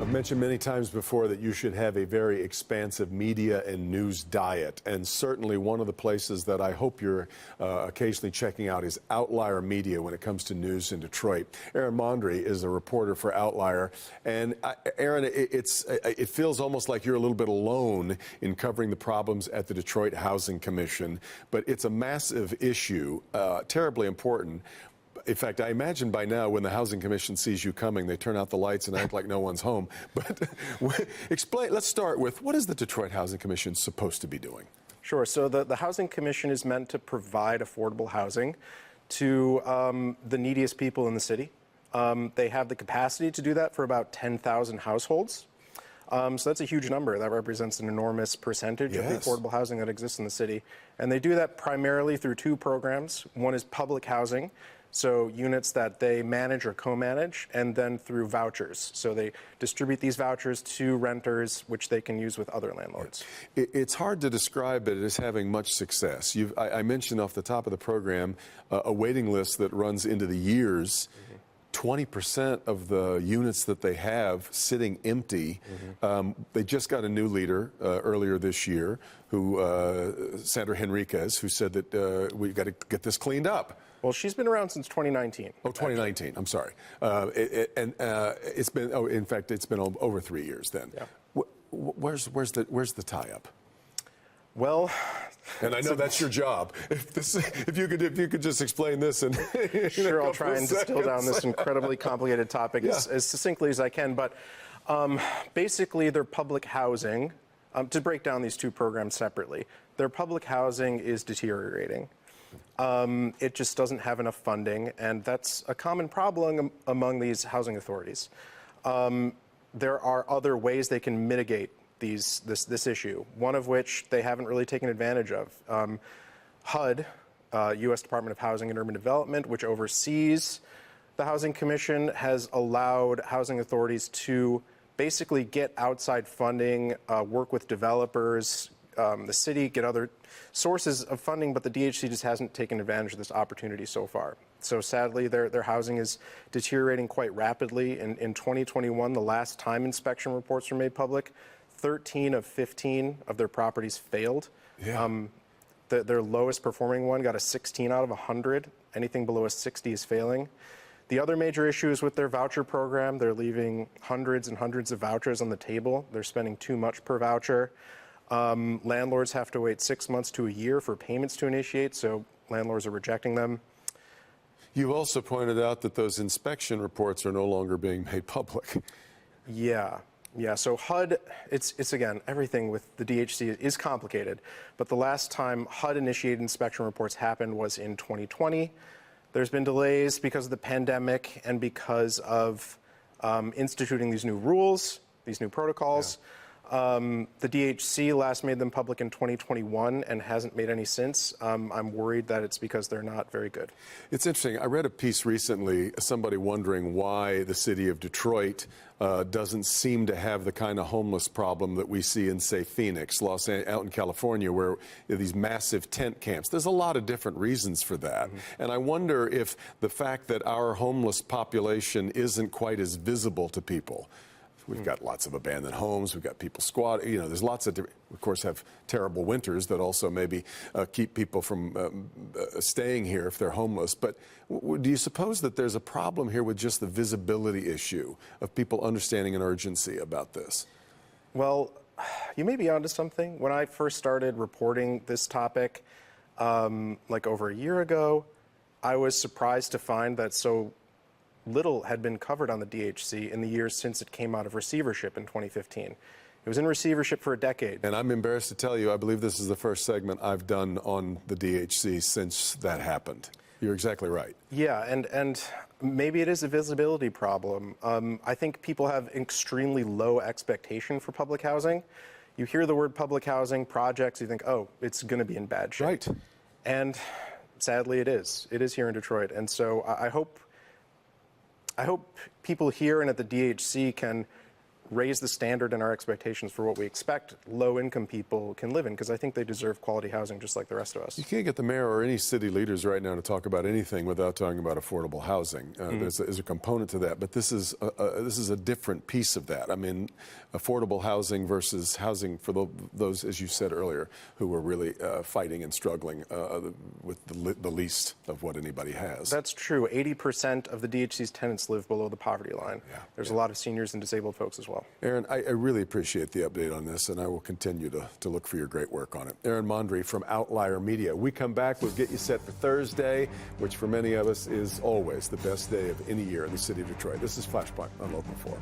I've mentioned many times before that you should have a very expansive media and news diet, and certainly one of the places that I hope you're occasionally checking out is Outlier Media when it comes to news in Detroit. Aaron Mondry is a reporter for Outlier, and Aaron, it feels almost like you're a little bit alone in covering the problems at the Detroit Housing Commission, but it's a massive issue, terribly important. In fact, I imagine by now when the Housing Commission sees you coming, they turn out the lights and act like no one's home. But let's start with, what is the Detroit Housing Commission supposed to be doing? Sure. So the Housing Commission is meant to provide affordable housing to the neediest people in the city. They have the capacity to do that for about 10,000 households. So that's a huge number. That represents an enormous percentage of the affordable housing that exists in the city. And they do that primarily through two programs. One is public housing, so units that they manage or co-manage, and then through vouchers. So they distribute these vouchers to renters, which they can use with other landlords. It's hard to describe it as having much success. I mentioned off the top of the program a waiting list that runs into the years. 20% of the units that they have sitting empty. They just got a new leader earlier this year, Sandra Henriquez, who said that we've got to get this cleaned up. Well, she's been around since 2019. Oh, 2019. I'm sorry. It's been. Oh, in fact, it's been over 3 years then. Yeah. Where's the tie-up? Well, and I know that's your job. If you could just explain this and sure, I'll try and distill down this incredibly complicated topic as succinctly as I can. But basically, their public housing. To break down these two programs separately, their public housing is deteriorating. It just doesn't have enough funding, and that's a common problem among these housing authorities. There are other ways they can mitigate this issue, one of which they haven't really taken advantage of. HUD, U.S. Department of Housing and Urban Development, which oversees the Housing Commission, has allowed housing authorities to basically get outside funding, work with developers, the city, get other sources of funding, but the DHC just hasn't taken advantage of this opportunity so far. So sadly, their housing is deteriorating quite rapidly. In 2021, the last time inspection reports were made public, 13 of 15 of their properties failed. Yeah. Their lowest performing one got a 16 out of 100. Anything below a 60 is failing. The other major issue is with their voucher program. They're leaving hundreds and hundreds of vouchers on the table. They're spending too much per voucher. Landlords have to wait 6 months to a year for payments to initiate, so landlords are rejecting them. You also pointed out that those inspection reports are no longer being made public. Yeah. So HUD, it's again, everything with the DHC is complicated, but the last time HUD-initiated inspection reports happened was in 2020. There's been delays because of the pandemic and because of instituting these new rules, these new protocols. Yeah. The DHC last made them public in 2021 and hasn't made any since. I'm worried that it's because they're not very good. It's interesting. I read a piece recently, somebody wondering why the city of Detroit doesn't seem to have the kind of homeless problem that we see in, say, Phoenix, out in California, where these massive tent camps. There's a lot of different reasons for that. And I wonder if the fact that our homeless population isn't quite as visible to people. We've got lots of abandoned homes. We've got people squatting. You know, there's lots of different, of course, have terrible winters that also maybe keep people from staying here if they're homeless. But do you suppose that there's a problem here with just the visibility issue of people understanding an urgency about this? Well, you may be onto something. When I first started reporting this topic, like over a year ago, I was surprised to find that so little had been covered on the DHC in the years since it came out of receivership in 2015. It was in receivership for a decade. And I'm embarrassed to tell you, I believe this is the first segment I've done on the DHC since that happened. You're exactly right. Yeah, and maybe it is a visibility problem. I think people have extremely low expectation for public housing. You hear the word public housing projects, you think, oh, it's going to be in bad shape. Right. And sadly, it is. It is here in Detroit. And so I hope people here and at the DHC can raise the standard and our expectations for what we expect low-income people can live in, because I think they deserve quality housing just like the rest of us. You can't get the mayor or any city leaders right now to talk about anything without talking about affordable housing. There's a component to that, but this is a different piece of that. I mean, affordable housing versus housing for those, as you said earlier, who are really fighting and struggling with the least of what anybody has. That's true. 80% of the DHC's tenants live below the poverty line. Yeah, There's a lot of seniors and disabled folks as well. Aaron, I really appreciate the update on this, and I will continue to look for your great work on it. Aaron Mondry from Outlier Media. We come back, we'll get you set for Thursday, which for many of us is always the best day of any year in the city of Detroit. This is Flashpoint on Local 4.